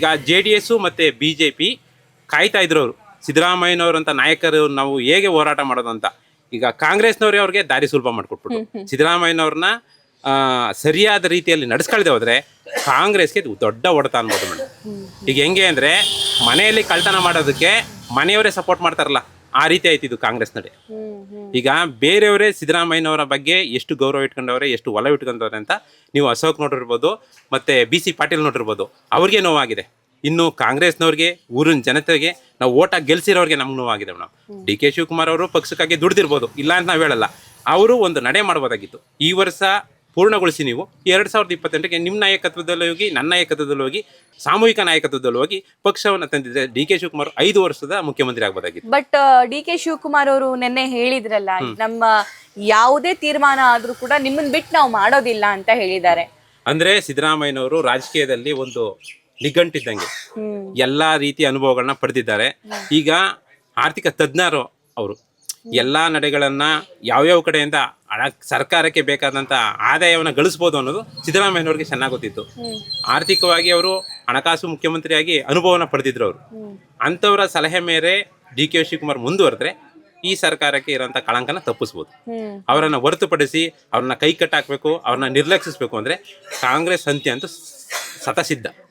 ಈಗ JDS ಮತ್ತೆ BJP ಕಾಯ್ತಾ ಇದ್ರು ಅವರು ಸಿದ್ದರಾಮಯ್ಯನವರಂತ ನಾಯಕರು ನಾವು ಹೇಗೆ ಹೋರಾಟ ಮಾಡೋದು ಅಂತ. ಈಗ ಕಾಂಗ್ರೆಸ್ನವ್ರೆ ಅವ್ರಿಗೆ ದಾರಿ ಸುಲಭ ಮಾಡಿಕೊಟ್ಬಿಟ್ರು. ಸಿದ್ದರಾಮಯ್ಯನವ್ರನ್ನ ಸರಿಯಾದ ರೀತಿಯಲ್ಲಿ ನಡೆಸ್ಕೊಳ್ದೆ ಹೋದ್ರೆ ಕಾಂಗ್ರೆಸ್ಗೆ ದೊಡ್ಡ ಹೊಡೆತ ಅನ್ಬೋದು ಮೇಡಮ್. ಈಗ ಹೆಂಗೆ ಅಂದರೆ ಮನೆಯಲ್ಲಿ ಕಳ್ತನ ಮಾಡೋದಕ್ಕೆ ಮನೆಯವರೇ ಸಪೋರ್ಟ್ ಮಾಡ್ತಾರಲ್ಲ, ಆ ರೀತಿ ಆಯ್ತಿದ್ದು ಕಾಂಗ್ರೆಸ್ ನಡೆ. ಈಗ ಬೇರೆಯವರೇ ಸಿದ್ದರಾಮಯ್ಯನವರ ಬಗ್ಗೆ ಎಷ್ಟು ಗೌರವ ಇಟ್ಕೊಂಡವ್ರೆ, ಎಷ್ಟು ಒಲವು ಇಟ್ಕೊಂಡವ್ರೆ ಅಂತ ನೀವು ಅಶೋಕ್ ನೋಡಿರ್ಬೋದು, ಮತ್ತು BC ಪಾಟೀಲ್ ನೋಡಿರ್ಬೋದು. ಅವ್ರಿಗೆ ನೋವಾಗಿದೆ. ಇನ್ನು ಕಾಂಗ್ರೆಸ್ನವ್ರಿಗೆ, ಊರಿನ ಜನತೆಗೆ, ನಾವು ಓಟಾಗಿ ಗೆಲ್ಸಿರೋರಿಗೆ ನಮ್ಗೆ ನೋವಾಗಿದೆ ಮೇಡಮ್. DK ಶಿವಕುಮಾರ್ ಅವರು ಪಕ್ಷಕ್ಕಾಗಿ ದುಡ್ದಿರ್ಬೋದು, ಇಲ್ಲ ಅಂತ ನಾವು ಹೇಳಲ್ಲ. ಅವರು ಒಂದು ನಡೆ ಮಾಡ್ಬೋದಾಗಿತ್ತು. ಈ ವರ್ಷ ಪೂರ್ಣಗೊಳಿಸಿ ನೀವು 2028ಕ್ಕೆ ನಿಮ್ಮ ನಾಯಕತ್ವದಲ್ಲಿ ಹೋಗಿ, ನನ್ನ ನಾಯಕತ್ವದಲ್ಲಿ ಹೋಗಿ, ಸಾಮೂಹಿಕ ನಾಯಕತ್ವದಲ್ಲಿ ಹೋಗಿ ಪಕ್ಷವನ್ನು ತಂದಿದ್ರೆ DK ಶಿವಕುಮಾರ್ 5 ವರ್ಷದ ಮುಖ್ಯಮಂತ್ರಿ ಆಗ್ಬೋದಾಗಿತ್ತು. ಬಟ್ DK ಶಿವಕುಮಾರ್ ಅವರು ನಿನ್ನೆ ಹೇಳಿದ್ರಲ್ಲ, ನಮ್ಮ ಯಾವುದೇ ತೀರ್ಮಾನ ಆದ್ರೂ ಕೂಡ ನಿಮ್ಮನ್ನ ಬಿಟ್ಟು ನಾವು ಮಾಡೋದಿಲ್ಲ ಅಂತ ಹೇಳಿದ್ದಾರೆ. ಅಂದ್ರೆ ಸಿದ್ದರಾಮಯ್ಯನವರು ರಾಜಕೀಯದಲ್ಲಿ ಒಂದು ನಿಘಂಟಿದ್ದಂಗೆ ಎಲ್ಲಾ ರೀತಿಯ ಅನುಭವಗಳನ್ನ ಪಡೆದಿದ್ದಾರೆ. ಈಗ ಆರ್ಥಿಕ ತಜ್ಞರು ಅವರು ಎಲ್ಲಾ ನಡೆಗಳನ್ನ ಯಾವ್ಯಾವ ಕಡೆಯಿಂದ ಸರ್ಕಾರಕ್ಕೆ ಬೇಕಾದಂತ ಆದಾಯವನ್ನು ಗಳಿಸ್ಬೋದು ಅನ್ನೋದು ಸಿದ್ದರಾಮಯ್ಯನವ್ರಿಗೆ ಚೆನ್ನಾಗಿ ಗೊತ್ತಿತ್ತು. ಆರ್ಥಿಕವಾಗಿ ಅವರು ಹಣಕಾಸು ಮುಖ್ಯಮಂತ್ರಿಯಾಗಿ ಅನುಭವನ ಪಡೆದಿದ್ರು ಅವರು. ಅಂಥವರ ಸಲಹೆ ಮೇರೆ DK ಶಿವಕುಮಾರ್ ಮುಂದುವರೆದ್ರೆ ಈ ಸರ್ಕಾರಕ್ಕೆ ಇರೋಂಥ ಕಳಂಕನ ತಪ್ಪಿಸ್ಬೋದು. ಅವರನ್ನು ಹೊರತುಪಡಿಸಿ ಅವ್ರನ್ನ ಕೈ ಕಟ್ಟಾಕಬೇಕು, ಅವ್ರನ್ನ ನಿರ್ಲಕ್ಷಿಸಬೇಕು ಅಂದರೆ ಕಾಂಗ್ರೆಸ್ ಅಂತ್ಯ ಅಂತೂ ಸತಸಿದ್ಧ.